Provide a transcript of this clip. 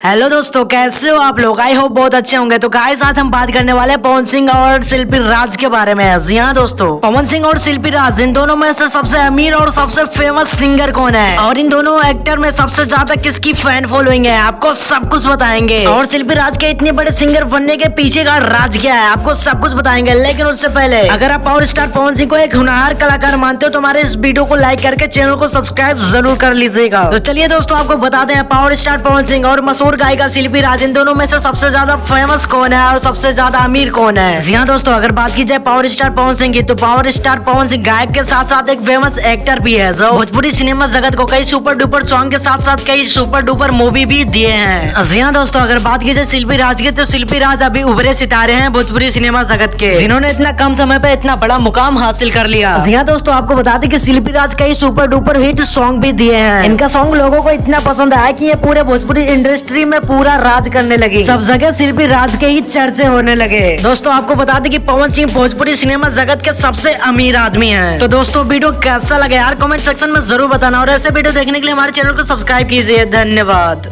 Hello दोस्तों, कैसे हो आप लोग? आई होप बहुत अच्छे होंगे। तो गाइस आज हम बात करने वाले हैं पवन सिंह और शिल्पी राज के बारे में। जी हाँ दोस्तों, पवन सिंह और शिल्पी राज इन दोनों में से सबसे अमीर और सबसे फेमस सिंगर कौन है और इन दोनों एक्टर में सबसे ज्यादा किसकी फैन फॉलोइंग है, आपको सब कुछ बताएंगे। और शिल्पी राज के इतने बड़े सिंगर बनने के पीछे का राज क्या है, आपको सब कुछ बताएंगे। लेकिन उससे पहले अगर आप पावर स्टार पवन सिंह को एक होनहार कलाकार मानते हो तो हमारे इस वीडियो को लाइक करके चैनल को सब्सक्राइब जरूर कर लीजिएगा। तो चलिए दोस्तों, आपको बताते हैं पावर स्टार पवन सिंह और मशहूर गायिका शिल्पी राज इन दोनों में से सबसे ज्यादा फेमस कौन है और सबसे ज्यादा अमीर कौन है। जी हाँ दोस्तों, अगर बात की जाए पावर स्टार पवन सिंह की, तो पावर स्टार पवन सिंह गायक के साथ साथ एक फेमस एक्टर भी है जो भोजपुरी सिनेमा जगत को कई सुपर डुपर सॉन्ग के साथ साथ कई सुपर डुपर मूवी भी दिए हैं। जी हाँ दोस्तों, अगर बात की जाए शिल्पी राज की, तो शिल्पी राज अभी उभरे सितारे हैं भोजपुरी सिनेमा जगत के, जिन्होंने इतना कम समय पे इतना बड़ा मुकाम हासिल कर लिया। जी हाँ दोस्तों, आपको बता दें कि शिल्पी राज कई सुपर डुपर हिट सॉन्ग भी दिए हैं। इनका सॉन्ग लोगों को इतना पसंद आया कि ये पूरे भोजपुरी इंडस्ट्री में पूरा राज करने लगी। सब जगह शिल्पी राज के ही चर्चे होने लगे। दोस्तों आपको बता दें कि पवन सिंह भोजपुरी सिनेमा जगत के सबसे अमीर आदमी हैं। तो दोस्तों वीडियो कैसा लगा यार कमेंट सेक्शन में जरूर बताना और ऐसे वीडियो देखने के लिए हमारे चैनल को सब्सक्राइब कीजिए। धन्यवाद।